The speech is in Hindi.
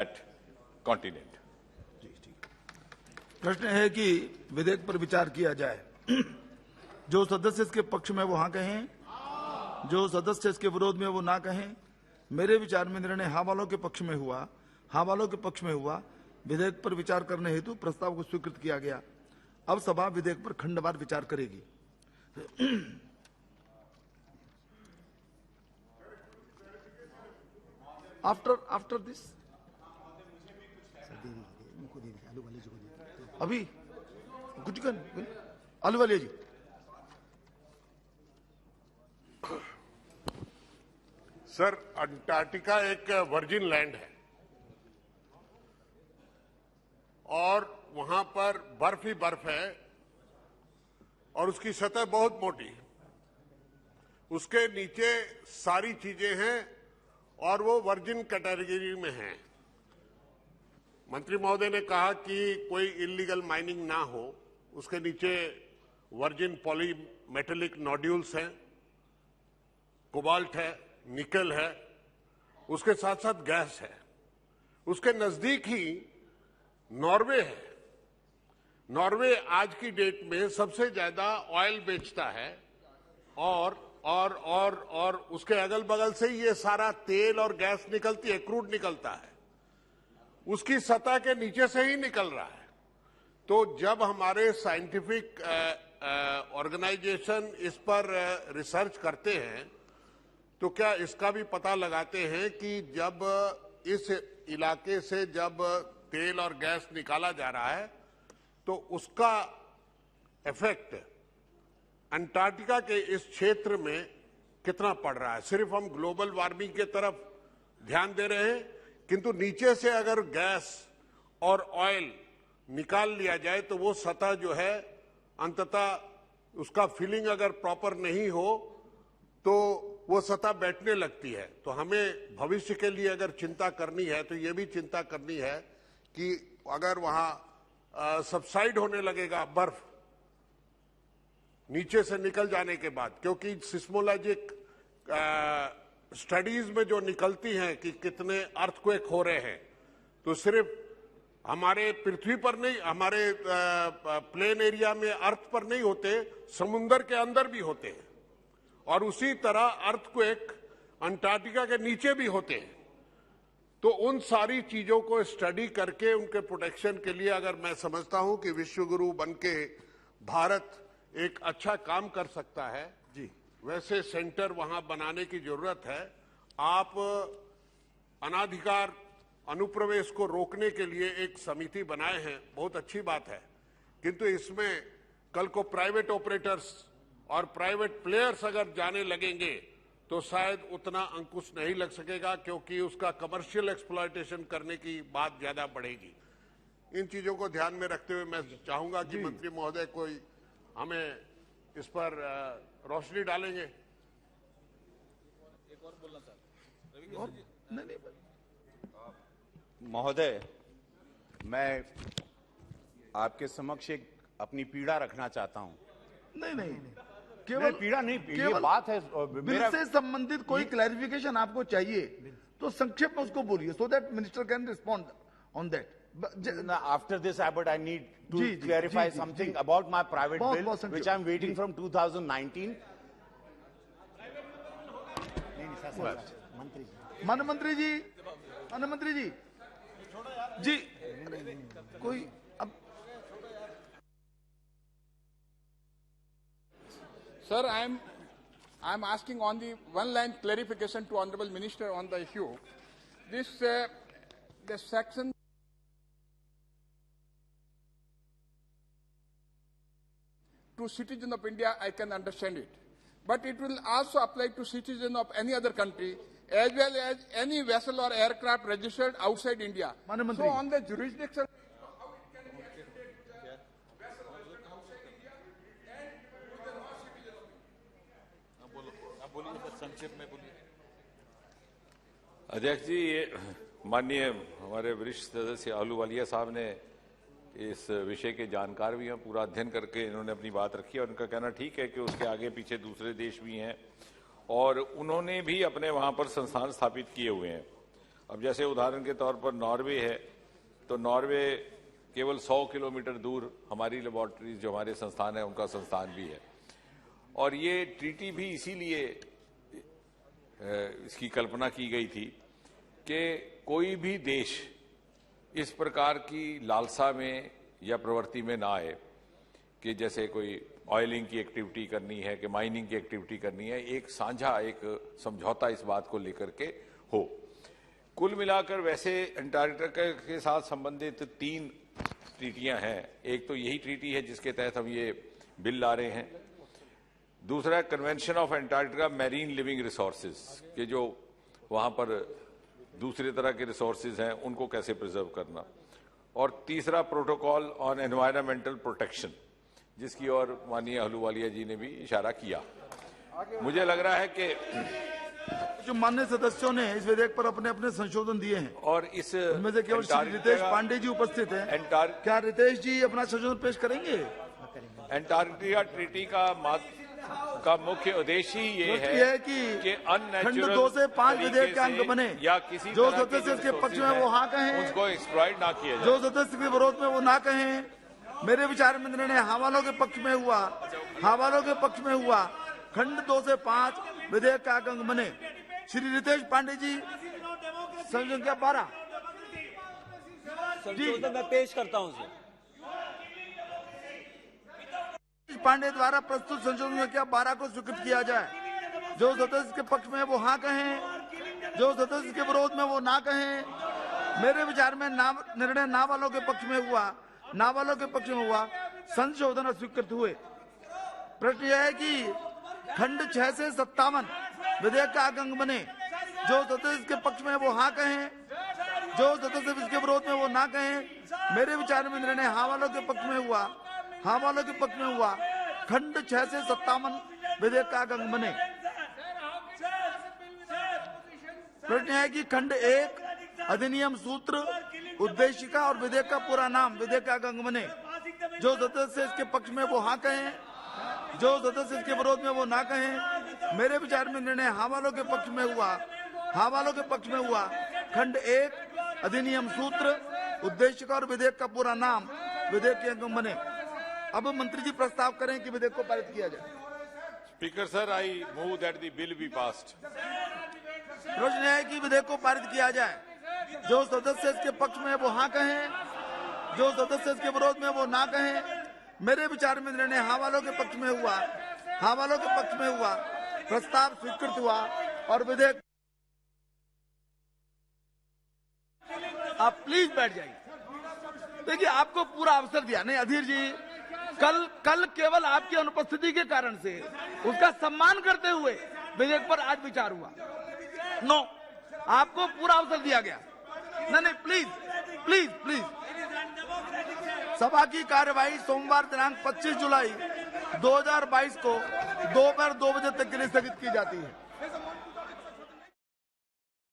that continent. प्रश्न है कि विधेयक पर विचार किया जाए। जो सदस्य इसके पक्ष में वो हाँ कहें, जो सदस्य इसके विरोध में वो ना कहें। मेरे विचार में निर्णय हाँ वालों के पक्ष में हुआ। हाँ वालों के पक्ष में हुआ। विधेयक पर विचार करने हेतु प्रस्ताव को स्वीकृत किया गया। अब सभा विधेयक पर खंडवार विचार करेगी। आफ्टर दिस अभी कुछ आलू वाले जी। सर, अंटार्कटिका एक वर्जिन लैंड है और वहां पर बर्फ ही बर्फ है और उसकी सतह बहुत मोटी है। उसके नीचे सारी चीजें हैं और वो वर्जिन कैटेगरी में हैं। मंत्री महोदय ने कहा कि कोई इलीगल माइनिंग ना हो। उसके नीचे वर्जिन पॉलीमेटेलिक नोड्यूल्स हैं, कोबाल्ट है, निकल है, उसके साथ साथ गैस है। उसके नजदीक ही नॉर्वे है। नॉर्वे आज की डेट में सबसे ज्यादा ऑयल बेचता है और उसके अगल बगल से ये सारा तेल और गैस निकलती है, क्रूड निकलता है, उसकी सतह के नीचे से ही निकल रहा है। तो जब हमारे साइंटिफिक ऑर्गेनाइजेशन इस पर रिसर्च करते हैं तो क्या इसका भी पता लगाते हैं कि जब इस इलाके से जब तेल और गैस निकाला जा रहा है तो उसका इफेक्ट अंटार्कटिका के इस क्षेत्र में कितना पड़ रहा है। सिर्फ हम ग्लोबल वार्मिंग की तरफ ध्यान दे रहे हैं, किंतु नीचे से अगर गैस और ऑयल निकाल लिया जाए तो वो सतह जो है अंततः उसका फिलिंग अगर प्रॉपर नहीं हो तो वो सतह बैठने लगती है। तो हमें भविष्य के लिए अगर चिंता करनी है तो ये भी चिंता करनी है कि अगर वहां सबसाइड होने लगेगा बर्फ नीचे से निकल जाने के बाद, क्योंकि सिस्मोलॉजिक स्टडीज में जो निकलती हैं कि कितने अर्थक्वेक हो रहे हैं, तो सिर्फ हमारे पृथ्वी पर नहीं, हमारे प्लेन एरिया में अर्थ पर नहीं होते, समुद्र के अंदर भी होते हैं और उसी तरह अर्थक्वेक अंटार्कटिका के नीचे भी होते हैं। तो उन सारी चीजों को स्टडी करके उनके प्रोटेक्शन के लिए अगर मैं समझता हूं कि विश्वगुरु बनके भारत एक अच्छा काम कर सकता है जी, वैसे सेंटर वहां बनाने की जरूरत है। आप अनाधिकार अनुप्रवेश को रोकने के लिए एक समिति बनाए हैं, बहुत अच्छी बात है, किंतु इसमें कल को प्राइवेट ऑपरेटर्स और प्राइवेट प्लेयर्स अगर जाने लगेंगे तो शायद उतना अंकुश नहीं लग सकेगा, क्योंकि उसका कमर्शियल एक्सप्लॉयटेशन करने की बात ज्यादा बढ़ेगी। इन चीजों को ध्यान में रखते हुए मैं चाहूंगा कि मंत्री महोदय कोई हमें इस पर रोशनी डालेंगे। एक और बोलना सर। महोदय, मैं आपके समक्ष एक अपनी पीड़ा रखना चाहता हूं। नहीं, केवल पीड़ा नहीं, ये बात है बिल से संबंधित कोई क्लैरिफिकेशन आपको चाहिए तो संक्षेप में उसको बोलिए, so that minister can respond on that. After this, Abbott, I need to clarify something about my private bill, which I'm waiting from 2019. माननीय मंत्री जी कोई अब। Sir, I'm asking on the one-line clarification to Honorable Minister on the issue. This the section to citizen of India, I can understand it, but it will also apply to citizen of any other country as well as any vessel or aircraft registered outside India. So on the jurisdiction. अध्यक्ष जी, ये माननीय हमारे वरिष्ठ सदस्य आहलूवालिया साहब ने इस विषय के जानकार भी हैं, पूरा अध्ययन करके इन्होंने अपनी बात रखी है और उनका कहना ठीक है कि उसके आगे पीछे दूसरे देश भी हैं और उन्होंने भी अपने वहां पर संस्थान स्थापित किए हुए हैं। अब जैसे उदाहरण के तौर पर नॉर्वे है, तो नॉर्वे केवल 100 किलोमीटर दूर हमारी लेबोरेटरीज जो हमारे संस्थान है उनका संस्थान भी है। और ये ट्रीटी भी इसीलिए इसकी कल्पना की गई थी कि कोई भी देश इस प्रकार की लालसा में या प्रवृत्ति में ना आए कि जैसे कोई ऑयलिंग की एक्टिविटी करनी है कि माइनिंग की एक्टिविटी करनी है, एक साझा एक समझौता इस बात को लेकर के हो। कुल मिलाकर वैसे अंटार्कटिका के साथ संबंधित 3 ट्रीटियां हैं। एक तो यही ट्रीटी है जिसके तहत हम ये बिल ला रहे हैं। दूसरा convention of Antarctica marine living resources के जो वहां पर दूसरे तरह के रिसोर्सेज हैं उनको कैसे प्रिजर्व करना। और तीसरा प्रोटोकॉल ऑन एनवायरमेंटल प्रोटेक्शन जिसकी ओर माननीय अहलूवालिया जी ने भी इशारा किया। मुझे लग रहा है कि जो माननीय सदस्यों ने इस विधेयक पर अपने अपने संशोधन दिए हैं और इस उनमें से केवल श्री रितेश पांडे जी उपस्थित हैं। क्या रितेश जी अपना संशोधन पेश करेंगे? अंटार्कटिका ट्रीटी का मुख्य उद्देश्य ही ये है कि खंड 2 से 5 विधेयक के अंग बने या किसी जो सदस्य इसके पक्ष में वो हाँ कहें, उसको एक्सप्लॉइट ना किया जाए। जो सदस्य के विरोध में वो ना कहें। मेरे विचार में निर्णय हवालों के पक्ष में हुआ, हवालों के पक्ष में हुआ। खंड 2 से 5 विधेयक का अंग बने। श्री रितेश पांडे जी संख्या 12 संशोधन मैं पेश करता हूं सर। पांडे द्वारा प्रस्तुत संशोधन संख्या 12 को स्वीकृत किया जाए। जो सदस्य के पक्ष में वो हाँ कहें, जो सदस्य के विरोध में वो ना कहें। मेरे विचार में निर्णय ना वालों के पक्ष में हुआ, ना वालों के पक्ष में हुआ। संशोधन स्वीकृत हुए। प्रश्न यह है कि खंड 6 से 57 विधेयक का अंग बने। जो सदस्य के पक्ष में वो हाँ कहें, जो सदस्य इसके विरोध में वो ना कहें। मेरे विचार में निर्णय हाँ वालों के पक्ष में हुआ, हाँ वालों के पक्ष में हुआ। खंड 6 से 57 विधेयक का अंग बने। प्रश्न है कि खंड 1 अधिनियम सूत्र उद्देशिका और विधेयक का पूरा नाम विधेयक का अंग बने। जो सदस्य इसके पक्ष में वो हाँ कहें, जो सदस्य इसके विरोध में वो ना कहें। मेरे विचार में निर्णय हाँ वालों के पक्ष में हुआ, हाँ वालों के पक्ष में हुआ। खंड 1 अधिनियम सूत्र उद्देशिका और विधेयक का पूरा नाम विधेयक के अंग बने। अब मंत्री जी प्रस्ताव करें कि विधेयक को पारित किया जाए। Speaker sir, I move that the bill be passed. प्रश्न है कि विधेयक को पारित किया जाए। जो सदस्य इसके पक्ष में वो हाँ कहें, जो सदस्य इसके विरोध में वो ना कहें। मेरे विचार में निर्णय हाँ वालों के पक्ष में हुआ, हाँ वालों के पक्ष में हुआ। प्रस्ताव स्वीकृत हुआ और विधेयक। आप प्लीज बैठ जाइए। देखिए आपको पूरा अवसर दिया। नहीं अधीर जी, कल केवल आपकी अनुपस्थिति के कारण से उसका सम्मान करते हुए विधेयक पर आज विचार हुआ। नो, आपको पूरा अवसर दिया गया। नहीं प्लीज प्लीज प्लीज। सभा की कार्यवाही सोमवार दिनांक 25 जुलाई 2022 को दोपहर 2 बजे तक के लिए स्थगित की जाती है।